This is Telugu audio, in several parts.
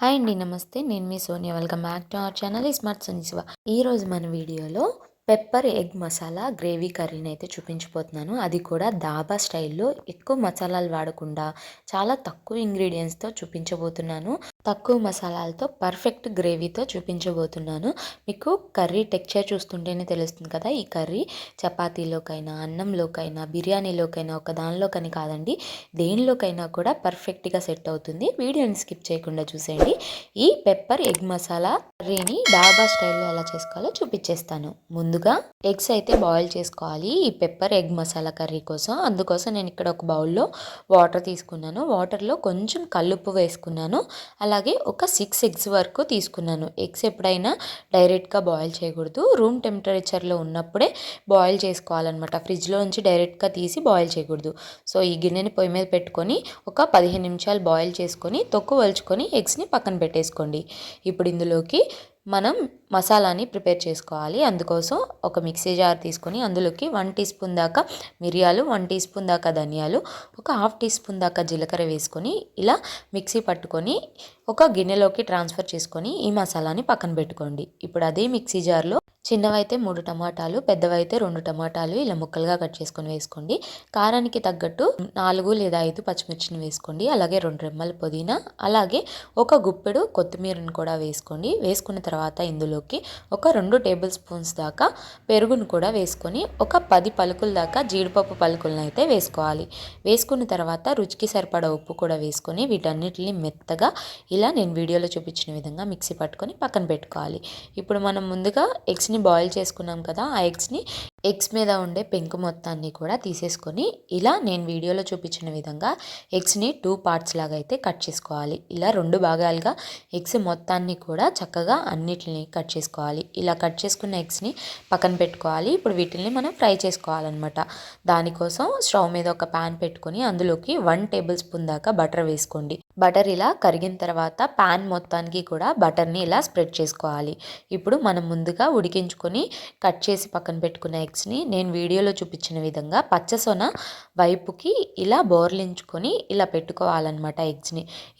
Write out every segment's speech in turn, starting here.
హాయ్ అండి. నమస్తే. నేను మీ Sonia. Welcome back to our channel smart Sunishiva. ఈరోజు మన వీడియోలో పెప్పర్ ఎగ్ మసాలా గ్రేవీ కర్రీని అయితే చూపించబోతున్నాను. అది కూడా దాబా స్టైల్లో ఎక్కువ మసాలాలు వాడకుండా చాలా తక్కువ ఇంగ్రీడియంట్స్తో చూపించబోతున్నాను. తక్కువ మసాలాలతో పర్ఫెక్ట్ గ్రేవీతో చూపించబోతున్నాను. మీకు కర్రీ టెక్స్చర్ చూస్తుంటేనే తెలుస్తుంది కదా, ఈ కర్రీ చపాతీలోకైనా, అన్నంలోకైనా, బిర్యానీలోకైనా, ఒక దానిలోకని కాదండి, దేనిలోకైనా కూడా పర్ఫెక్ట్గా సెట్ అవుతుంది. వీడియోని స్కిప్ చేయకుండా చూసేయండి. ఈ పెప్పర్ ఎగ్ మసాలా కర్రీని డాబా స్టైల్లో ఎలా చేసుకోవాలో చూపించేస్తాను. ముందుగా ఎగ్స్ అయితే బాయిల్ చేసుకోవాలి ఈ పెప్పర్ ఎగ్ మసాలా కర్రీ కోసం. అందుకోసం నేను ఇక్కడ ఒక బౌల్లో వాటర్ తీసుకున్నాను. వాటర్లో కొంచెం కల్లుప్పు వేసుకున్నాను. అలాగే ఒక 6 ఎగ్స్ వరకు తీసుకున్నాను. ఎగ్స్ ఎప్పుడైనా డైరెక్ట్గా బాయిల్ చేయకూడదు, రూమ్ టెంపరేచర్లో ఉన్నప్పుడే బాయిల్ చేసుకోవాలన్నమాట. ఫ్రిడ్జ్లో నుంచి డైరెక్ట్గా తీసి బాయిల్ చేయకూడదు. సో ఈ గిన్నెని పొయ్యి మీద పెట్టుకొని ఒక 15 నిమిషాలు బాయిల్ చేసుకొని తొక్కు వలుచుకొని ఎగ్స్ని పక్కన పెట్టేసుకోండి. ఇప్పుడు ఇందులోకి మనం మసాలాని ప్రిపేర్ చేసుకోవాలి. అందుకోసం ఒక మిక్సీ జార్ తీసుకొని అందులోకి 1 టీ స్పూన్ దాకా మిరియాలు, 1 టీ స్పూన్ దాకా ధనియాలు, ఒక హాఫ్ టీ స్పూన్ దాకా జీలకర్ర వేసుకొని ఇలా మిక్సీ పట్టుకొని ఒక గిన్నెలోకి ట్రాన్స్ఫర్ చేసుకొని ఈ మసాలాని పక్కన పెట్టుకోండి. ఇప్పుడు అదే మిక్సీ జార్లో చిన్నవైతే 3 టమాటాలు, పెద్దవైతే 2 టమాటాలు ఇలా ముక్కలుగా కట్ చేసుకొని వేసుకోండి. కారానికి తగ్గట్టు 4 లేదా 5 పచ్చిమిర్చిని వేసుకోండి. అలాగే 2 రెమ్మల పుదీనా, అలాగే ఒక గుప్పెడు కొత్తిమీరను కూడా వేసుకోండి. వేసుకున్న తర్వాత ఇందులోకి ఒక 2 టేబుల్ స్పూన్స్ దాకా పెరుగును కూడా వేసుకొని ఒక 10 పలుకుల దాకా జీడిపప్పు పలుకులను అయితే వేసుకోవాలి. వేసుకున్న తర్వాత రుచికి సరిపడా ఉప్పు కూడా వేసుకొని వీటన్నిటిని మెత్తగా ఇలా నేను వీడియోలో చూపించిన విధంగా మిక్సీ పట్టుకొని పక్కన పెట్టుకోవాలి. ఇప్పుడు మనం ముందుగా ఎగ్స్ని బాయిల్ చేసుకున్నాం కదా, ఆ ఎగ్స్ మీద ఉండే పెంకు మొత్తాన్ని కూడా తీసేసుకొని ఇలా నేను వీడియోలో చూపించిన విధంగా ఎగ్స్ని 2 పార్ట్స్ లాగా అయితే కట్ చేసుకోవాలి. ఇలా 2 భాగాలుగా ఎగ్స్ మొత్తాన్ని కూడా చక్కగా అన్నిటిని కట్ చేసుకోవాలి. ఇలా కట్ చేసుకున్న ఎగ్స్ని పక్కన పెట్టుకోవాలి. ఇప్పుడు వీటిని మనం ఫ్రై చేసుకోవాలన్నమాట. దానికోసం స్టవ్ మీద ఒక ప్యాన్ పెట్టుకొని అందులోకి 1 టేబుల్ స్పూన్ దాకా బటర్ వేసుకోండి. బటర్ ఇలా కరిగిన తర్వాత ప్యాన్ మొత్తానికి కూడా బటర్ని ఇలా స్ప్రెడ్ చేసుకోవాలి. ఇప్పుడు మనం ముందుగా ఉడికించుకొని కట్ చేసి పక్కన పెట్టుకున్న ఎగ్స్ని నేను వీడియోలో చూపించిన విధంగా పచ్చసొన వైపుకి ఇలా బోర్లించుకొని ఇలా పెట్టుకోవాలన్నమాట.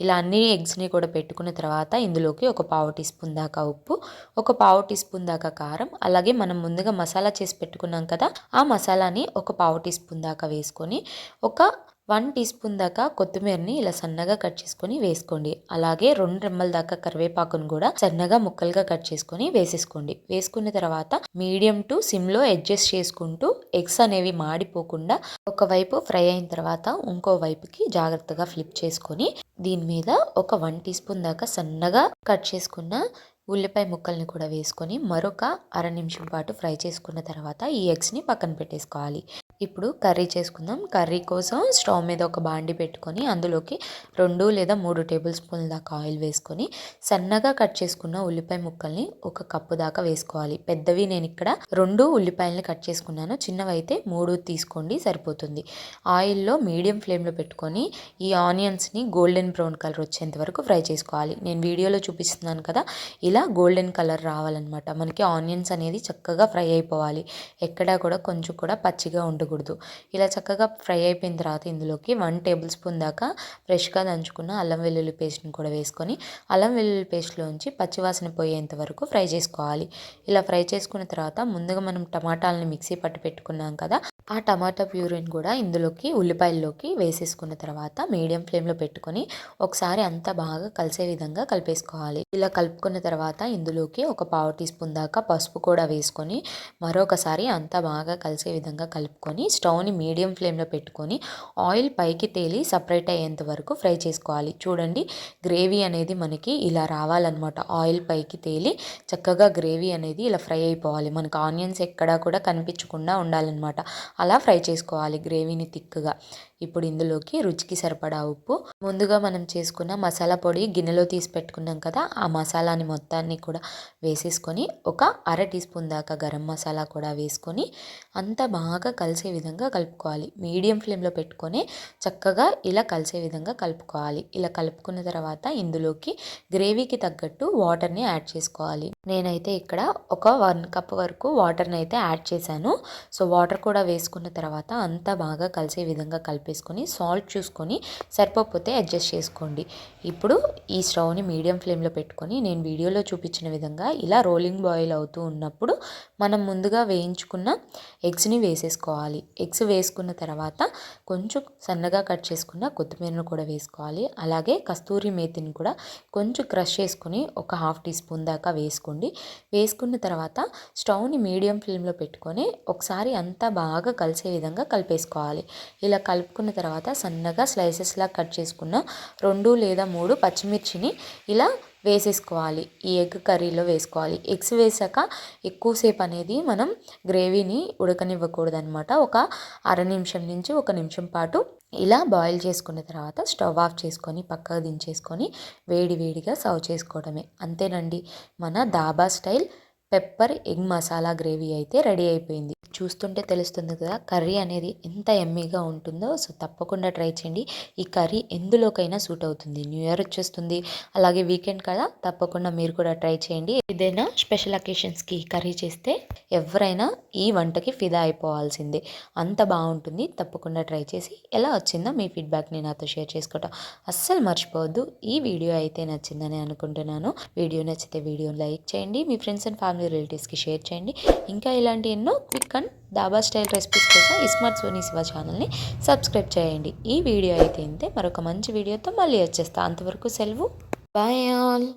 ఇలా అన్ని ఎగ్స్ని కూడా పెట్టుకున్న తర్వాత ఇందులోకి ఒక 1/2 టీ స్పూన్ దాకా ఉప్పు, ఒక 1/2 టీ స్పూన్ దాకా కారం, అలాగే మనం ముందుగా మసాలా చేసి పెట్టుకున్నాం కదా, ఆ మసాలాని ఒక 1/2 టీ స్పూన్ దాకా వేసుకొని ఒక 1 టీ స్పూన్ దాకా కొత్తిమీరని ఇలా సన్నగా కట్ చేసుకొని వేసుకోండి. అలాగే 2 రెమ్మల దాకా కరివేపాకును కూడా సన్నగా ముక్కలుగా కట్ చేసుకొని వేసేసుకోండి. వేసుకున్న తర్వాత మీడియం టు సిమ్లో అడ్జస్ట్ చేసుకుంటూ ఎగ్స్ అనేవి మాడిపోకుండా ఒకవైపు ఫ్రై అయిన తర్వాత ఇంకో వైపుకి జాగ్రత్తగా ఫ్లిప్ చేసుకొని దీని మీద ఒక 1 టీ స్పూన్ దాకా సన్నగా కట్ చేసుకున్న ఉల్లిపాయ ముక్కల్ని కూడా వేసుకొని మరొక అర నిమిషం పాటు ఫ్రై చేసుకున్న తర్వాత ఈ ఎగ్స్ని పక్కన పెట్టేసుకోవాలి. ఇప్పుడు కర్రీ చేసుకుందాం. కర్రీ కోసం స్టవ్ మీద ఒక బాండి పెట్టుకొని అందులోకి 2 లేదా 3 టేబుల్ స్పూన్ల దాకా ఆయిల్ వేసుకొని సన్నగా కట్ చేసుకున్న ఉల్లిపాయ ముక్కల్ని ఒక కప్పు దాకా వేసుకోవాలి. పెద్దవి నేను ఇక్కడ 2 ఉల్లిపాయలని కట్ చేసుకున్నాను, చిన్నవైతే 3 తీసుకోండి సరిపోతుంది. ఆయిల్లో మీడియం ఫ్లేమ్లో పెట్టుకొని ఈ ఆనియన్స్ని గోల్డెన్ బ్రౌన్ కలర్ వచ్చేంత వరకు ఫ్రై చేసుకోవాలి. నేను వీడియోలో చూపిస్తున్నాను కదా, ఇలా గోల్డెన్ కలర్ రావాలన్నమాట. మనకి ఆనియన్స్ అనేది చక్కగా ఫ్రై అయిపోవాలి. ఎక్కడా కూడా కొంచెం కూడా పచ్చిగా ఉండకూడదు. ఇలా చక్కగా ఫ్రై అయిపోయిన తర్వాత ఇందులోకి 1 టేబుల్ స్పూన్ దాకా ఫ్రెష్గా దంచుకున్న అల్లం వెల్లుల్లి పేస్ట్ని కూడా వేసుకొని అల్లం వెల్లుల్లి పేస్ట్లోంచి పచ్చివాసన పోయేంత వరకు ఫ్రై చేసుకోవాలి. ఇలా ఫ్రై చేసుకున్న తర్వాత ముందుగా మనం టమాటాలని మిక్సీ పట్టి పెట్టుకున్నాం కదా, ఆ టమాటా ప్యూరీని కూడా ఇందులోకి ఉల్లిపాయల్లోకి వేసేసుకున్న తర్వాత మీడియం ఫ్లేమ్లో పెట్టుకొని ఒకసారి అంతా బాగా కలిసే విధంగా కలిపేసుకోవాలి. ఇలా కలుపుకున్న తర్వాత ఇందులోకి ఒక 1/2 టీ స్పూన్ దాకా పసుపు కూడా వేసుకొని మరొకసారి అంతా బాగా కలిసే విధంగా కలుపుకొని స్టవ్ని మీడియం ఫ్లేమ్లో పెట్టుకొని ఆయిల్ పైకి తేలి సపరేట్ అయ్యేంత వరకు ఫ్రై చేసుకోవాలి. చూడండి, గ్రేవీ అనేది మనకి ఇలా రావాలన్నమాట. ఆయిల్ పైకి తేలి చక్కగా గ్రేవీ అనేది ఇలా ఫ్రై అయిపోవాలి. మనకు ఆనియన్స్ ఎక్కడా కూడా కనిపించకుండా ఉండాలన్నమాట. అలా ఫ్రై చేసుకోవాలి గ్రేవీని థిక్గా. ఇప్పుడు ఇందులోకి రుచికి సరిపడా ఉప్పు, ముందుగా మనం చేసుకున్న మసాలా పొడి గిన్నెలో తీసి పెట్టుకున్నాం కదా, ఆ మసాలాని మొత్తాన్ని కూడా వేసేసుకొని ఒక అర టీ స్పూన్ దాకా గరం మసాలా కూడా వేసుకొని అంతా బాగా కలిసే విధంగా కలుపుకోవాలి. మీడియం ఫ్లేమ్లో పెట్టుకొని చక్కగా ఇలా కలిసే విధంగా కలుపుకోవాలి. ఇలా కలుపుకున్న తర్వాత ఇందులోకి గ్రేవీకి తగ్గట్టు వాటర్ని యాడ్ చేసుకోవాలి. నేనైతే ఇక్కడ ఒక 1 కప్ వరకు వాటర్ని అయితే యాడ్ చేశాను. సో వాటర్ కూడా వేసుకున్న తర్వాత అంతా బాగా కలిసే విధంగా కలిపేసుకొని సాల్ట్ చూసుకొని సరిపోకపోతే అడ్జస్ట్ చేసుకోండి. ఇప్పుడు ఈ స్టవ్ని మీడియం ఫ్లేమ్లో పెట్టుకొని నేను వీడియోలో చూపించిన విధంగా ఇలా రోలింగ్ బాయిల్ అవుతూ ఉన్నప్పుడు మనం ముందుగా వేయించుకున్న ఎగ్స్ని వేసేసుకోవాలి. ఎగ్స్ వేసుకున్న తర్వాత కొంచెం సన్నగా కట్ చేసుకున్న కొత్తిమీరను కూడా వేసుకోవాలి. అలాగే కస్తూరి మేతిని కూడా కొంచెం క్రష్ చేసుకొని ఒక 1/2 టీ స్పూన్ దాకా వేసుకున్న తర్వాత స్టవ్ని మీడియం ఫ్లేమ్లో పెట్టుకొని ఒకసారి అంతా బాగా కలిసే విధంగా కలిపేసుకోవాలి. ఇలా కలుపుకున్న తర్వాత సన్నగా స్లైసెస్లా కట్ చేసుకున్న 2 లేదా 3 పచ్చిమిర్చిని ఇలా వేసేసుకోవాలి. ఈ ఎగ్ కర్రీలో వేసుకోవాలి. ఎగ్స్ వేసాక ఎక్కువసేపు అనేది మనం గ్రేవీని ఉడకనివ్వకూడదు అనమాట. ఒక అర నిమిషం నుంచి 1 నిమిషం పాటు ఇలా బాయిల్ చేసుకున్న తర్వాత స్టవ్ ఆఫ్ చేసుకొని పక్కకు దించేసుకొని వేడిగా సర్వ్ చేసుకోవడమే. అంతేనండి, మన dhaba style pepper egg masala gravy అయితే రెడీ అయిపోయింది. చూస్తుంటే తెలుస్తుంది కదా కర్రీ అనేది ఎంత ఎమ్మీగా ఉంటుందో. సో తప్పకుండా ట్రై చేయండి. ఈ కర్రీ ఎందులోకైనా సూట్ అవుతుంది. న్యూ ఇయర్ వచ్చేస్తుంది, అలాగే వీకెండ్ కదా, తప్పకుండా మీరు కూడా ట్రై చేయండి. ఏదైనా స్పెషల్ అకేషన్స్కి కర్రీ చేస్తే ఎవరైనా ఈ వంటకి ఫిదా అయిపోవాల్సిందే, అంత బాగుంటుంది. తప్పకుండా ట్రై చేసి ఎలా వచ్చిందో మీ ఫీడ్బ్యాక్ని నాతో షేర్ చేసుకోవటం అస్సలు మర్చిపోవద్దు. ఈ వీడియో అయితే నచ్చిందని అనుకుంటున్నాను. వీడియో నచ్చితే వీడియోని లైక్ చేయండి, మీ ఫ్రెండ్స్ అండ్ ఫ్యామిలీ రిలేటివ్స్కి షేర్ చేయండి. ఇంకా ఇలాంటి ఎన్నో quick and dhaba style recipes కోసం ఇస్మార్ట్ సోనీ శివ ఛానల్ని సబ్స్క్రైబ్ చేయండి. ఈ వీడియో అయితే ఇంతే, మరొక మంచి వీడియోతో మళ్ళీ వచ్చేస్తా. అంతవరకు సెలవు, బాయ్ ఆల్.